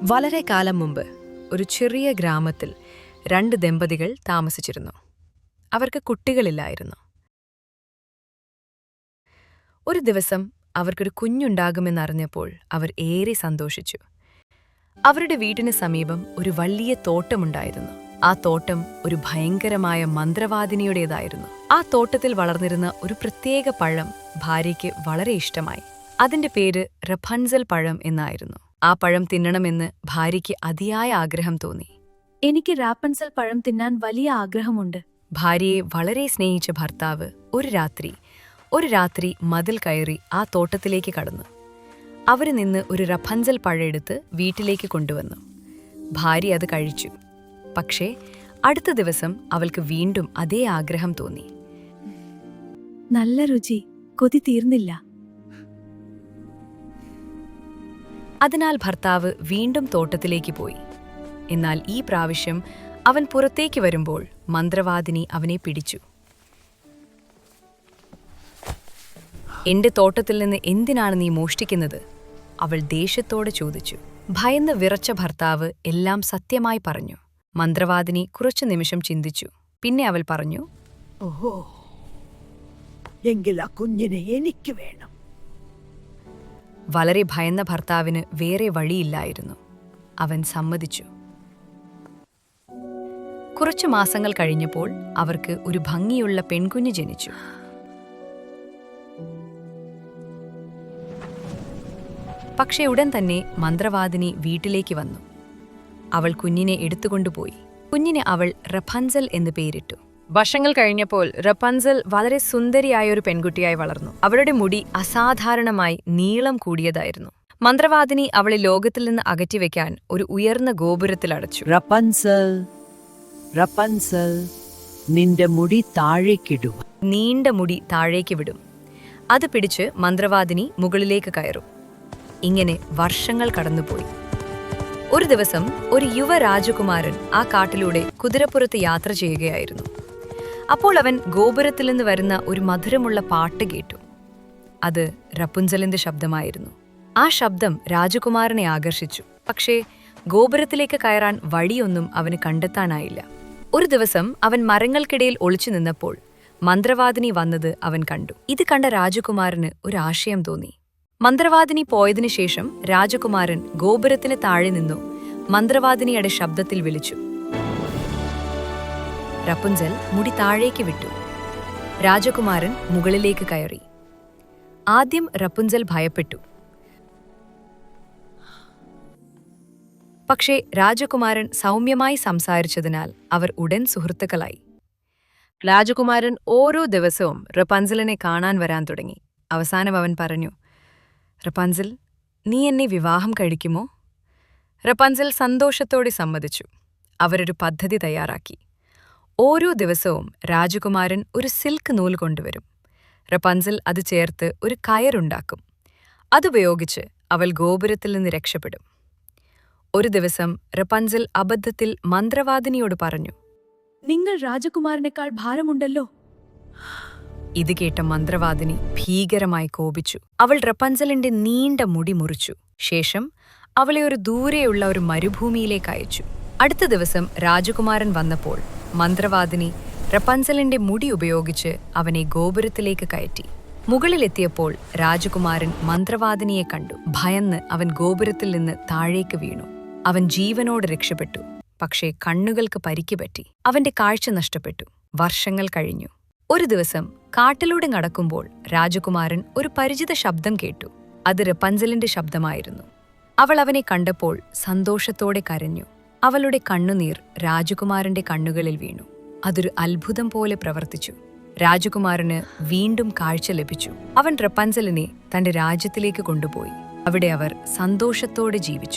വളരെ കാലം മുമ്പ് ഒരു ചെറിയ ഗ്രാമത്തിൽ 2 ദമ്പതികൾ താമസിച്ചിരുന്നു. അവർക്ക് കുട്ടികളില്ലായിരുന്നു. ഒരു ദിവസം അവർക്കൊരു കുഞ്ഞുണ്ടാകുമെന്നറിഞ്ഞപ്പോൾ അവർ ഏറെ സന്തോഷിച്ചു. അവരുടെ വീടിന് സമീപം ഒരു വലിയ തോട്ടമുണ്ടായിരുന്നു. ആ തോട്ടം ഒരു ഭയങ്കരമായ മന്ത്രവാദിനിയുടേതായിരുന്നു. ആ തോട്ടത്തിൽ വളർന്നിരുന്ന ഒരു പ്രത്യേക പഴം ഭാര്യയ്ക്ക് വളരെ ഇഷ്ടമായി. അതിന്റെ പേര് റപൻസൽ പഴം എന്നായിരുന്നു. ആ പഴം തിന്നണമെന്ന് ഭാര്യയ്ക്ക് അതിയായ ആഗ്രഹം തോന്നി. എനിക്ക് റാപ്പൻസൽ പഴം തിന്നാൻ വലിയ ആഗ്രഹമുണ്ട്. ഭാര്യയെ വളരെ സ്നേഹിച്ച ഭർത്താവ് ഒരു രാത്രി മതിൽ കയറി ആ തോട്ടത്തിലേക്ക് കടന്നു. അവര് നിന്ന് ഒരു റപൻസൽ പഴം എടുത്ത് വീട്ടിലേക്ക് കൊണ്ടുവന്നു. ഭാര്യ അത് കഴിച്ചു. പക്ഷേ അടുത്ത ദിവസം അവൾക്ക് വീണ്ടും അതേ ആഗ്രഹം തോന്നി. നല്ല രുചി, കൊതി തീർന്നില്ല. അതിനാൽ ഭർത്താവ് വീണ്ടും തോട്ടത്തിലേക്ക് പോയി. എന്നാൽ ഈ പ്രാവശ്യം അവൻ പുറത്തേക്ക് വരുമ്പോൾ മന്ത്രവാദിനി അവനെ പിടിച്ചു. എന്റെ തോട്ടത്തിൽ നിന്ന് എന്തിനാണ് നീ മോഷ്ടിക്കുന്നത്? അവൾ ദേഷ്യത്തോടെ ചോദിച്ചു. ഭയന്ന് വിറച്ച ഭർത്താവ് എല്ലാം സത്യമായി പറഞ്ഞു. മന്ത്രവാദിനി കുറച്ചു നിമിഷം ചിന്തിച്ചു. പിന്നെ അവൾ പറഞ്ഞു, ഓഹോ, എങ്കിൽ ആ കുഞ്ഞിനെ എനിക്ക് വേണം. വളരെ ഭയന്ന ഭർത്താവിന് വേറെ വഴിയില്ലായിരുന്നു. അവൻ സമ്മതിച്ചു. കുറച്ചു മാസങ്ങൾ കഴിഞ്ഞപ്പോൾ അവർക്ക് ഒരു ഭംഗിയുള്ള പെൺകുഞ്ഞ് ജനിച്ചു. പക്ഷേ ഉടൻ തന്നെ മന്ത്രവാദിനി വീട്ടിലേക്ക് വന്നു. അവൾ കുഞ്ഞിനെ എടുത്തുകൊണ്ടുപോയി. കുഞ്ഞിനെ അവൾ റപൻസൽ എന്ന് പേരിട്ടു. വർഷങ്ങൾ കഴിഞ്ഞപ്പോൾ റപൻസൽ വളരെ സുന്ദരിയായ ഒരു പെൺകുട്ടിയായി വളർന്നു. അവളുടെ മുടി അസാധാരണമായി നീളം കൂടിയതായിരുന്നു. മന്ത്രവാദിനി അവളെ ലോകത്തിൽ നിന്ന് അകറ്റിവെക്കാൻ ഒരു ഉയർന്ന ഗോപുരത്തിൽ അടച്ചു. റപൻസൽ, റപൻസൽ, നിന്റെ മുടി താഴേക്കിടുക. നീണ്ട മുടി താഴേക്ക് വിടും. അത് പിടിച്ച് മന്ത്രവാദിനി മുകളിലേക്ക് കയറും. ഇങ്ങനെ വർഷങ്ങൾ കടന്നുപോയി. ഒരു ദിവസം ഒരു യുവ രാജകുമാരൻ ആ കാട്ടിലൂടെ കുതിരപ്പുറത്ത് യാത്ര ചെയ്യുകയായിരുന്നു. അപ്പോൾ അവൻ ഗോപുരത്തിൽ നിന്ന് വരുന്ന ഒരു മധുരമുള്ള പാട്ട് കേട്ടു. അത് റപുൻസലിന്റെ ശബ്ദമായിരുന്നു. ആ ശബ്ദം രാജകുമാരനെ ആകർഷിച്ചു. പക്ഷേ ഗോപുരത്തിലേക്ക് കയറാൻ വഴിയൊന്നും അവന് കണ്ടെത്താനായില്ല. ഒരു ദിവസം അവൻ മരങ്ങൾക്കിടയിൽ ഒളിച്ചു നിന്നപ്പോൾ മന്ത്രവാദിനി വന്നത് അവൻ കണ്ടു. ഇത് കണ്ട രാജകുമാരന് ഒരു ആശയം തോന്നി. മന്ത്രവാദിനി പോയതിനു ശേഷം രാജകുമാരൻ ഗോപുരത്തിന് താഴെ നിന്നു മന്ത്രവാദിനിയുടെ ശബ്ദത്തിൽ വിളിച്ചു. റപുൻസൽ മുടി താഴേക്ക് വിട്ടു. രാജകുമാരൻ മുകളിലേക്ക് കയറി. ആദ്യം റപുൻസൽ ഭയപ്പെട്ടു. പക്ഷേ രാജകുമാരൻ സൗമ്യമായി സംസാരിച്ചതിനാൽ അവർ ഉടൻ സുഹൃത്തുക്കളായി. രാജകുമാരൻ ഓരോ ദിവസവും റപുൻസലിനെ കാണാൻ വരാൻ തുടങ്ങി. അവസാനം അവൻ പറഞ്ഞു, റപുൻസൽ, നീ എന്നെ വിവാഹം കഴിക്കുമോ? റപുൻസൽ സന്തോഷത്തോടെ സമ്മതിച്ചു. അവരൊരു പദ്ധതി തയ്യാറാക്കി. ഓരോ ദിവസവും രാജകുമാരൻ ഒരു സിൽക്ക് നൂൽ കൊണ്ടുവരും. റപുൻസൽ അത് ചേർത്ത് ഒരു കയറുണ്ടാക്കും. അതുപയോഗിച്ച് അവൾ ഗോപുരത്തിൽ നിന്ന് രക്ഷപ്പെടും. ഒരു ദിവസം റപുൻസൽ അബദ്ധത്തിൽ മന്ത്രവാദിനിയോട് പറഞ്ഞു, നിങ്ങൾ രാജകുമാരനേക്കാൾ ഭാരമുണ്ടല്ലോ. ഇത് കേട്ട മന്ത്രവാദിനി ഭീകരമായി കോപിച്ചു. അവൾ റപുൻസലിന്റെ നീണ്ട മുടി മുറിച്ചു. ശേഷം അവളെ ഒരു ദൂരെയുള്ള ഒരു മരുഭൂമിയിലേക്ക് അയച്ചു. അടുത്ത ദിവസം രാജകുമാരൻ വന്നപ്പോൾ മന്ത്രവാദിനി റപുൻസലിന്റെ മുടി ഉപയോഗിച്ച് അവനെ ഗോപുരത്തിലേക്ക് കയറ്റി. മുകളിലെത്തിയപ്പോൾ രാജകുമാരൻ മന്ത്രവാദിനിയെ കണ്ടു. ഭയന്ന് അവൻ ഗോപുരത്തിൽ നിന്ന് താഴേക്ക് വീണു. അവൻ ജീവനോട് രക്ഷപ്പെട്ടു. പക്ഷേ കണ്ണുകൾക്ക് പരിക്ക് പറ്റി. അവന്റെ കാഴ്ച നഷ്ടപ്പെട്ടു. വർഷങ്ങൾ കഴിഞ്ഞു. ഒരു ദിവസം കാട്ടിലൂടെ നടക്കുമ്പോൾ രാജകുമാരൻ ഒരു പരിചിത ശബ്ദം കേട്ടു. അത് റപുൻസലിന്റെ ശബ്ദമായിരുന്നു. അവൾ അവനെ കണ്ടപ്പോൾ സന്തോഷത്തോടെ കരഞ്ഞു. അവളുടെ കണ്ണുനീർ രാജകുമാരന്റെ കണ്ണുകളിൽ വീണു. അതൊരു അത്ഭുതം പോലെ പ്രവർത്തിച്ചു. രാജകുമാരന് വീണ്ടും കാഴ്ച ലഭിച്ചു. അവൻ റപുൻസലിനെ തന്റെ രാജ്യത്തിലേക്ക് കൊണ്ടുപോയി. അവിടെ അവർ സന്തോഷത്തോടെ ജീവിച്ചു.